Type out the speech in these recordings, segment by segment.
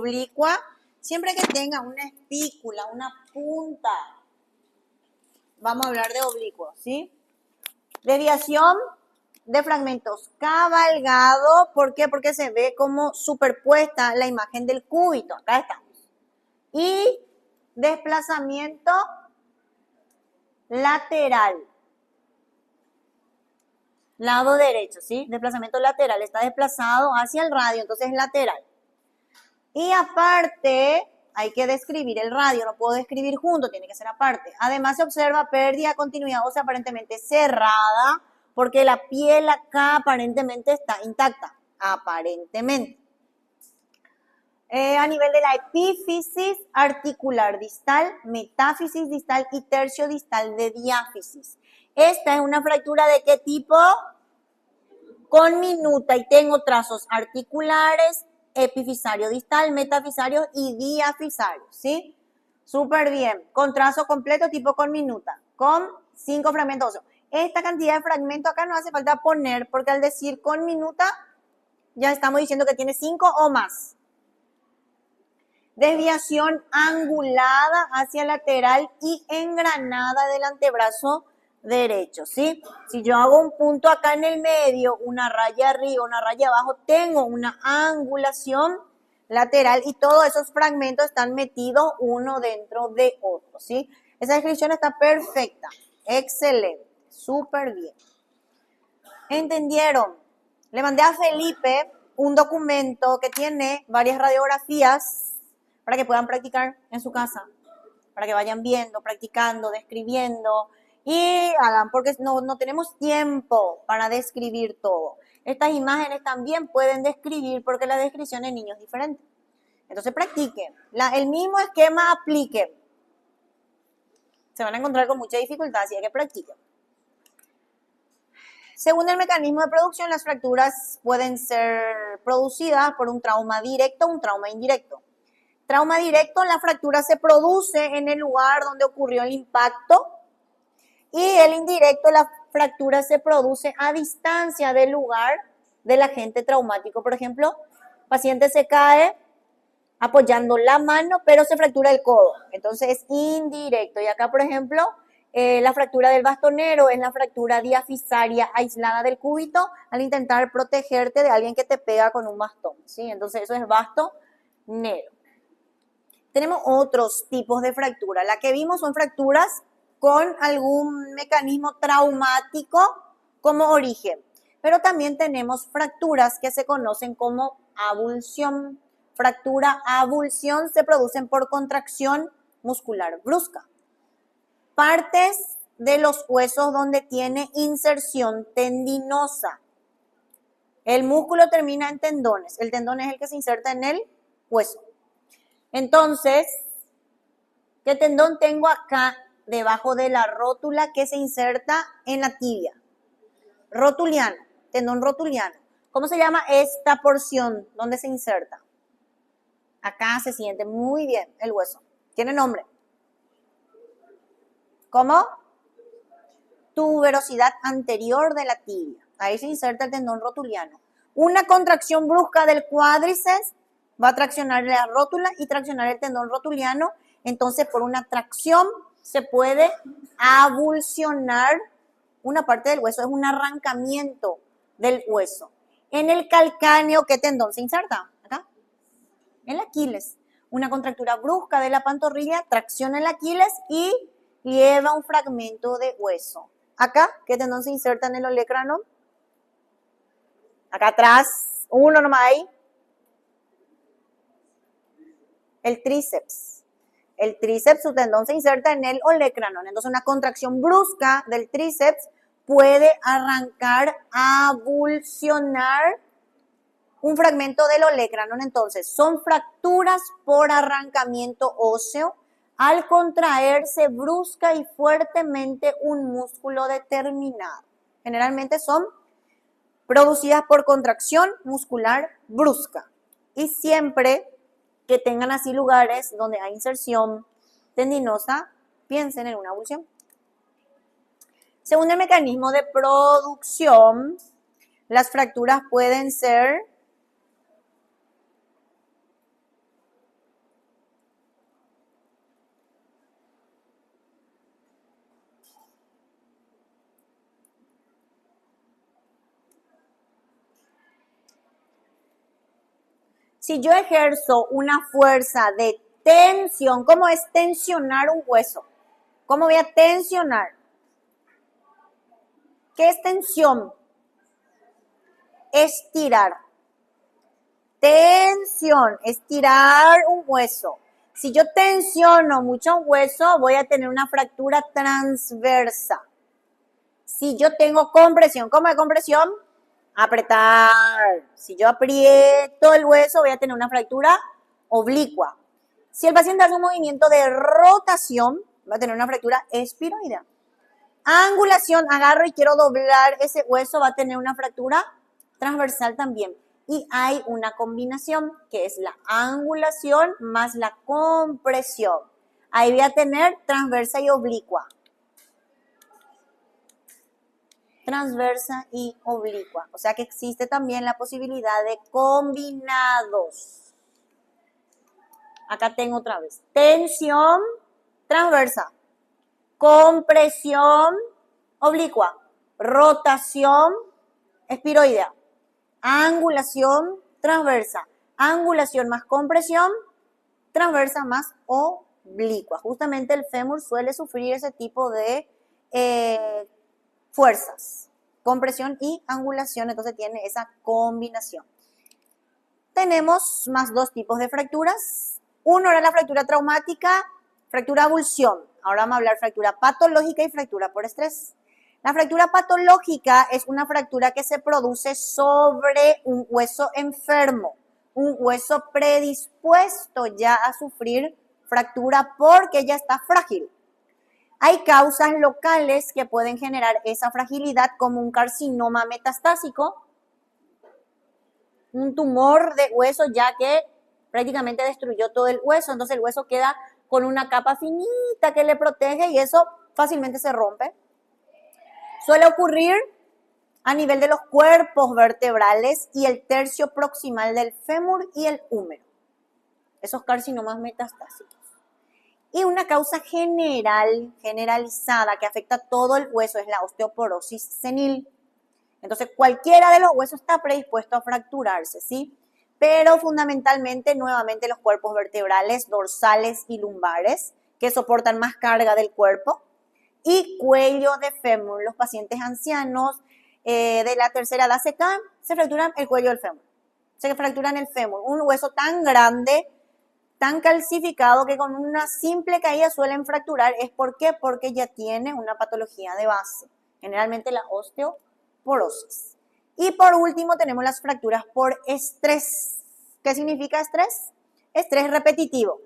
oblicua, siempre que tenga una espícula, una punta. Vamos a hablar de oblicuo, ¿sí? Desviación de fragmentos cabalgado. ¿Por qué? Porque se ve como superpuesta la imagen del cúbito. Acá estamos. Y desplazamiento lateral. Lado derecho, ¿sí? Desplazamiento lateral. Está desplazado hacia el radio, entonces es lateral. Y aparte, hay que describir el radio, no puedo describir junto, tiene que ser aparte. Además se observa pérdida de continuidad ósea aparentemente cerrada, porque la piel acá aparentemente está intacta, aparentemente. A nivel de la epífisis articular distal, metáfisis distal y tercio distal de diáfisis. Esta es una fractura ¿de qué tipo? Conminuta, y tengo trazos articulares, epifisario distal, metafisario y diafisario, ¿sí? Súper bien. Con trazo completo tipo conminuta, con 5 fragmentos óseos. Esta cantidad de fragmentos acá no hace falta poner, porque al decir conminuta ya estamos diciendo que tiene 5 o más. Desviación angulada hacia lateral y engranada del antebrazo derecho, ¿sí? Si yo hago un punto acá en el medio, una raya arriba, una raya abajo, tengo una angulación lateral y todos esos fragmentos están metidos uno dentro de otro, ¿sí? Esa descripción está perfecta, excelente, súper bien. ¿Entendieron? Le mandé a Felipe un documento que tiene varias radiografías para que puedan practicar en su casa, para que vayan viendo, practicando, describiendo y hagan, porque no tenemos tiempo para describir todo. Estas imágenes también pueden describir porque la descripción en niños es diferente. Entonces practiquen. El mismo esquema apliquen. Se van a encontrar con mucha dificultad, así que practiquen. Según el mecanismo de producción, las fracturas pueden ser producidas por un trauma directo o un trauma indirecto. Trauma directo, la fractura se produce en el lugar donde ocurrió el impacto, y el indirecto, la fractura se produce a distancia del lugar del agente traumático. Por ejemplo, el paciente se cae apoyando la mano, pero se fractura el codo. Entonces es indirecto. Y acá, por ejemplo, la fractura del bastonero es la fractura diafisaria aislada del cúbito al intentar protegerte de alguien que te pega con un bastón, ¿sí? Entonces eso es bastonero. Tenemos otros tipos de fractura. La que vimos son fracturas con algún mecanismo traumático como origen. Pero también tenemos fracturas que se conocen como avulsión. Fractura, avulsión se producen por contracción muscular brusca. Partes de los huesos donde tiene inserción tendinosa. El músculo termina en tendones. El tendón es el que se inserta en el hueso. Entonces, ¿qué tendón tengo acá debajo de la rótula que se inserta en la tibia? Rotuliano, tendón rotuliano. ¿Cómo se llama esta porción donde se inserta? Acá se siente muy bien el hueso. ¿Tiene nombre? ¿Cómo? Tuberosidad anterior de la tibia. Ahí se inserta el tendón rotuliano. Una contracción brusca del cuádriceps va a traccionar la rótula y traccionar el tendón rotuliano. Entonces, por una tracción se puede avulsionar una parte del hueso. Es un arrancamiento del hueso. En el calcáneo, ¿qué tendón se inserta? Acá. El Aquiles. Una contractura brusca de la pantorrilla tracciona el Aquiles y lleva un fragmento de hueso. Acá, ¿qué tendón se inserta en el olecrano? Acá atrás, uno nomás ahí. El tríceps. El tríceps, su tendón se inserta en el olecranon. Entonces, una contracción brusca del tríceps puede arrancar, avulsionar un fragmento del olecranon. Entonces, son fracturas por arrancamiento óseo al contraerse brusca y fuertemente un músculo determinado. Generalmente son producidas por contracción muscular brusca. Y siempre que tengan así lugares donde hay inserción tendinosa, piensen en una avulsión. Según el mecanismo de producción, las fracturas pueden ser Si yo ejerzo una fuerza de tensión, ¿cómo es tensionar un hueso? ¿Cómo voy a tensionar? ¿Qué es tensión? Estirar. Tensión, estirar un hueso. Si yo tensiono mucho un hueso, voy a tener una fractura transversa. Si yo tengo compresión, ¿cómo es compresión? Apretar. Si yo aprieto el hueso, voy a tener una fractura oblicua. Si el paciente hace un movimiento de rotación, va a tener una fractura espiroidea. Angulación, agarro y quiero doblar ese hueso, va a tener una fractura transversal también. Y hay una combinación que es la angulación más la compresión. Ahí voy a tener transversa y oblicua. Transversa y oblicua. O sea que existe también la posibilidad de combinados. Acá tengo otra vez. Tensión transversa. Compresión oblicua. Rotación espiroidea. Angulación transversa. Angulación más compresión, transversa más oblicua. Justamente el fémur suele sufrir ese tipo de fuerzas, compresión y angulación, entonces tiene esa combinación. Tenemos más dos tipos de fracturas. Uno era la fractura traumática, fractura avulsión. Ahora vamos a hablar de fractura patológica y fractura por estrés. La fractura patológica es una fractura que se produce sobre un hueso enfermo, un hueso predispuesto ya a sufrir fractura porque ya está frágil. Hay causas locales que pueden generar esa fragilidad, como un carcinoma metastásico, un tumor de hueso ya que prácticamente destruyó todo el hueso, entonces el hueso queda con una capa finita que le protege y eso fácilmente se rompe. Suele ocurrir a nivel de los cuerpos vertebrales y el tercio proximal del fémur y el húmero, esos carcinomas metastásicos. Y una causa generalizada que afecta todo el hueso es la osteoporosis senil. Entonces, cualquiera de los huesos está predispuesto a fracturarse, ¿sí? Pero fundamentalmente, nuevamente, los cuerpos vertebrales, dorsales y lumbares, que soportan más carga del cuerpo, y cuello de fémur. Los pacientes ancianos de la tercera edad se caen, se fracturan el cuello del fémur. Se fracturan el fémur, un hueso tan grande, tan calcificado que con una simple caída suelen fracturar. ¿Es por qué? Porque ya tiene una patología de base, generalmente la osteoporosis. Y por último tenemos las fracturas por estrés. ¿Qué significa estrés? Estrés repetitivo.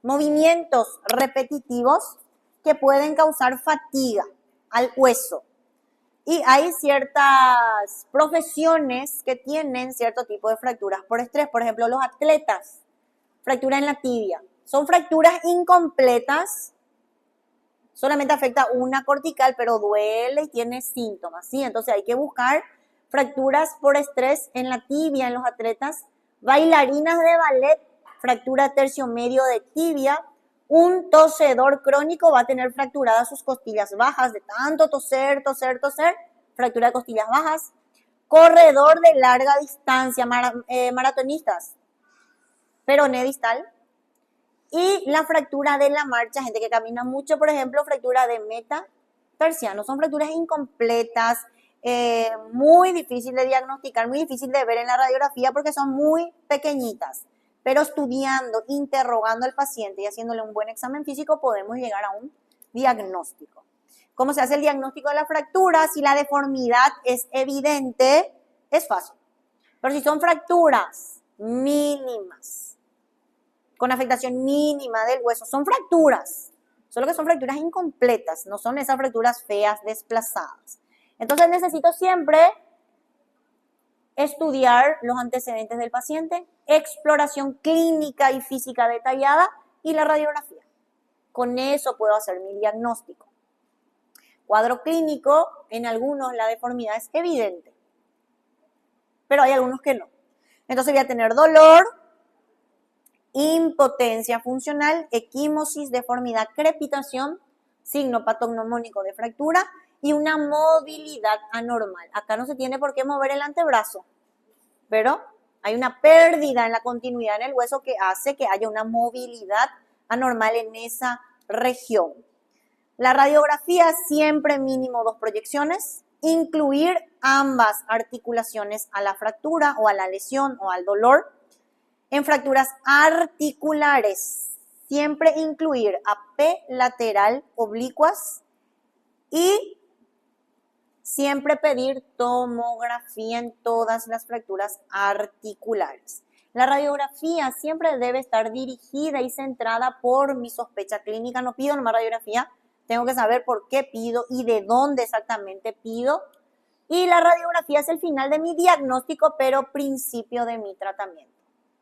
Movimientos repetitivos que pueden causar fatiga al hueso. Y hay ciertas profesiones que tienen cierto tipo de fracturas por estrés. Por ejemplo, los atletas, fractura en la tibia. Son fracturas incompletas, solamente afecta una cortical, pero duele y tiene síntomas, ¿sí? Entonces hay que buscar fracturas por estrés en la tibia en los atletas. Bailarinas de ballet, fractura tercio medio de tibia. Un tosedor crónico va a tener fracturadas sus costillas bajas de tanto toser, fractura de costillas bajas. Corredor de larga distancia, maratonistas, peroné distal. Y la fractura de la marcha, gente que camina mucho, por ejemplo, fractura de metatarsiano. Son fracturas incompletas, muy difícil de diagnosticar, muy difícil de ver en la radiografía porque son muy pequeñitas. Pero estudiando, interrogando al paciente y haciéndole un buen examen físico podemos llegar a un diagnóstico. ¿Cómo se hace el diagnóstico de la fractura? Si la deformidad es evidente, es fácil. Pero si son fracturas mínimas, con afectación mínima del hueso, son fracturas, solo que son fracturas incompletas, no son esas fracturas feas, desplazadas. Entonces necesito siempre estudiar los antecedentes del paciente, exploración clínica y física detallada y la radiografía. Con eso puedo hacer mi diagnóstico. Cuadro clínico, en algunos la deformidad es evidente, pero hay algunos que no. Entonces voy a tener dolor, impotencia funcional, equimosis, deformidad, crepitación, signo patognomónico de fractura y una movilidad anormal. Acá no se tiene por qué mover el antebrazo, pero Hay una pérdida en la continuidad en el hueso que hace que haya una movilidad anormal en esa región. La radiografía siempre mínimo 2 proyecciones, incluir ambas articulaciones a la fractura o a la lesión o al dolor. En fracturas articulares, siempre incluir AP lateral oblicuas y siempre pedir tomografía en todas las fracturas articulares. La radiografía siempre debe estar dirigida y centrada por mi sospecha clínica. No pido nomás radiografía, tengo que saber por qué pido y de dónde exactamente pido. Y la radiografía es el final de mi diagnóstico, pero principio de mi tratamiento.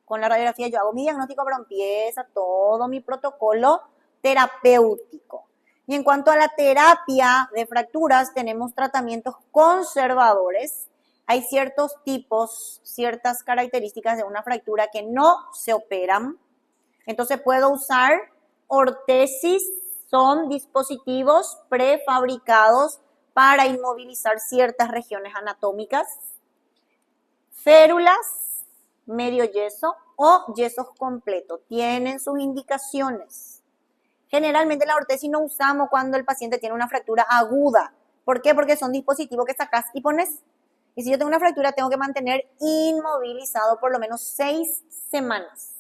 Con la radiografía yo hago mi diagnóstico, pero empieza todo mi protocolo terapéutico. Y en cuanto a la terapia de fracturas, tenemos tratamientos conservadores. Hay ciertos tipos, ciertas características de una fractura que no se operan. Entonces puedo usar ortesis, son dispositivos prefabricados para inmovilizar ciertas regiones anatómicas. Férulas, medio yeso o yesos completos, tienen sus indicaciones. Generalmente la ortesis no usamos cuando el paciente tiene una fractura aguda. ¿Por qué? Porque son dispositivos que sacas y pones. Y si yo tengo una fractura, tengo que mantener inmovilizado por lo menos 6 semanas.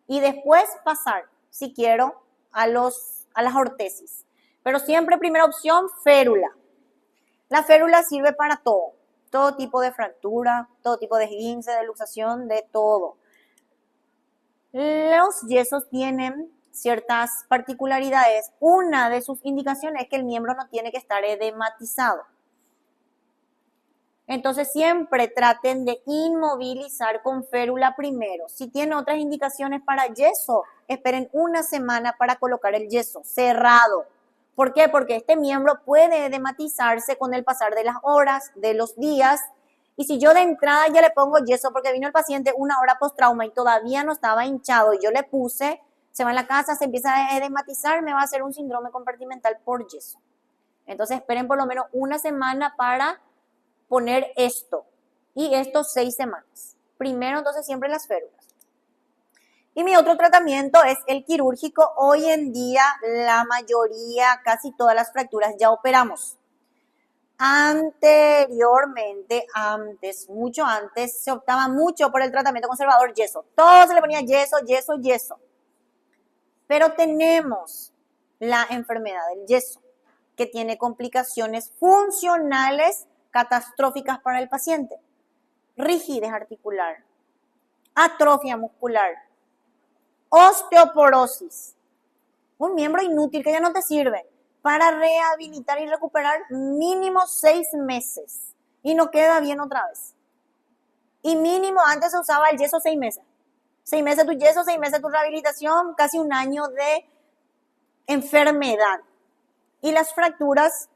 Y después pasar, si quiero, a las ortesis. Pero siempre primera opción, férula. La férula sirve para todo tipo de fractura, todo tipo de esguince, de luxación, de todo. Los yesos tienen ciertas particularidades. Una de sus indicaciones es que el miembro no tiene que estar edematizado. Entonces siempre traten de inmovilizar con férula primero. Si tienen otras indicaciones para yeso, esperen una semana para colocar el yeso cerrado. ¿Por qué? Porque este miembro puede edematizarse con el pasar de las horas, de los días. Y si yo de entrada ya le pongo yeso porque vino el paciente 1 hora post trauma y todavía no estaba hinchado y yo le puse, se va a la casa, se empieza a edematizar, me va a hacer un síndrome compartimental por yeso. Entonces esperen por lo menos una semana para poner esto y estos 6 semanas. Primero entonces siempre las férulas. Y mi otro tratamiento es el quirúrgico. Hoy en día la mayoría, casi todas las fracturas ya operamos. Anteriormente, mucho antes, se optaba mucho por el tratamiento conservador yeso. Todo se le ponía yeso, yeso, yeso. Pero tenemos la enfermedad del yeso, que tiene complicaciones funcionales catastróficas para el paciente. Rigidez articular, atrofia muscular, osteoporosis, un miembro inútil que ya no te sirve. Para rehabilitar y recuperar mínimo 6 meses y no queda bien otra vez. Y mínimo antes se usaba el yeso 6 meses. 6 meses tu yeso, 6 meses tu rehabilitación, casi un año de enfermedad. Y las fracturas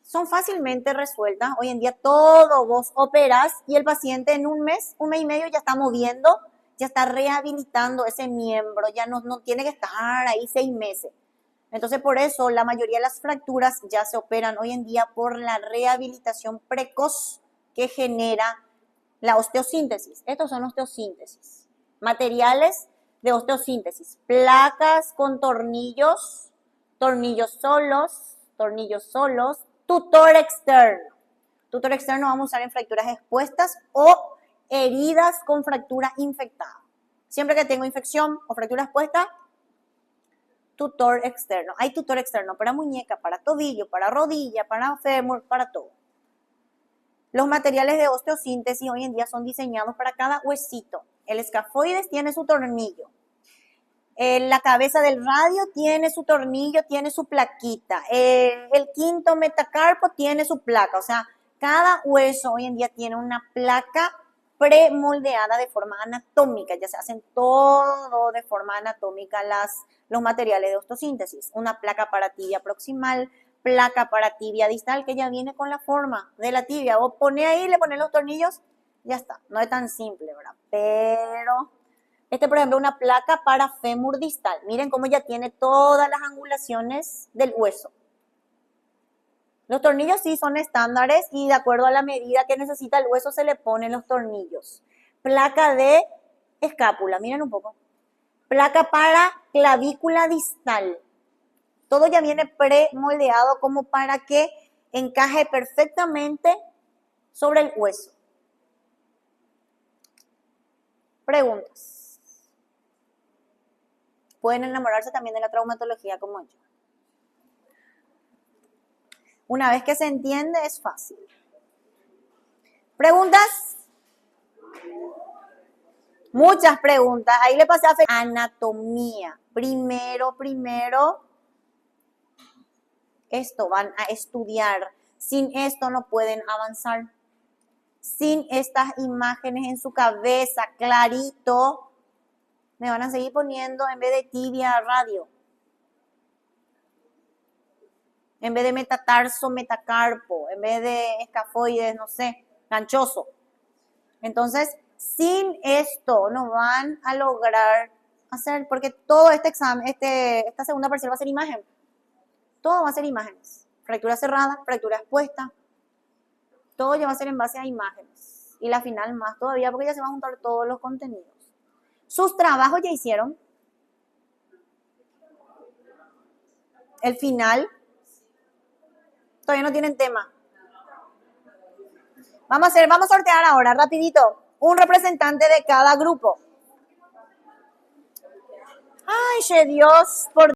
son fácilmente resueltas. Hoy en día todo vos operás y el paciente en un mes y medio ya está moviendo, ya está rehabilitando ese miembro, ya no tiene que estar ahí 6 meses. Entonces por eso la mayoría de las fracturas ya se operan hoy en día por la rehabilitación precoz que genera la osteosíntesis. Estos son osteosíntesis. Materiales de osteosíntesis. Placas con tornillos, tornillos solos, tutor externo. Tutor externo vamos a usar en fracturas expuestas o heridas con fractura infectada. Siempre que tengo infección o fractura expuesta, tutor externo. Hay tutor externo para muñeca, para tobillo, para rodilla, para fémur, para todo. Los materiales de osteosíntesis hoy en día son diseñados para cada huesito. El escafoides tiene su tornillo. La cabeza del radio tiene su tornillo, tiene su plaquita. El quinto metacarpo tiene su placa. O sea, cada hueso hoy en día tiene una placa premoldeada de forma anatómica. Ya se hacen todo de forma anatómica los materiales de osteosíntesis. Una placa para tibia proximal, placa para tibia distal, que ya viene con la forma de la tibia. Vos pones ahí, le pones los tornillos, ya está. No es tan simple, ¿verdad? Pero por ejemplo, una placa para fémur distal. Miren cómo ya tiene todas las angulaciones del hueso. Los tornillos sí son estándares y de acuerdo a la medida que necesita el hueso se le ponen los tornillos. Placa de escápula, miren un poco. Placa para clavícula distal. Todo ya viene premoldeado como para que encaje perfectamente sobre el hueso. Preguntas. Pueden enamorarse también de la traumatología como yo. Una vez que se entiende, es fácil. ¿Preguntas? Muchas preguntas. Ahí le pasé a anatomía. Primero, esto van a estudiar. Sin esto no pueden avanzar. Sin estas imágenes en su cabeza, clarito, me van a seguir poniendo en vez de tibia, radio. En vez de metatarso, metacarpo. En vez de escafoides, no sé, ganchoso. Entonces, sin esto no van a lograr hacer, porque todo este examen, esta segunda parcial va a ser imagen. Todo va a ser imágenes. Fractura cerrada, fractura expuesta. Todo ya va a ser en base a imágenes. Y la final más todavía, porque ya se van a juntar todos los contenidos. Sus trabajos ya hicieron. El final. Todavía no tienen tema. Vamos a sortear ahora, rapidito, un representante de cada grupo. Ay, che Dios, por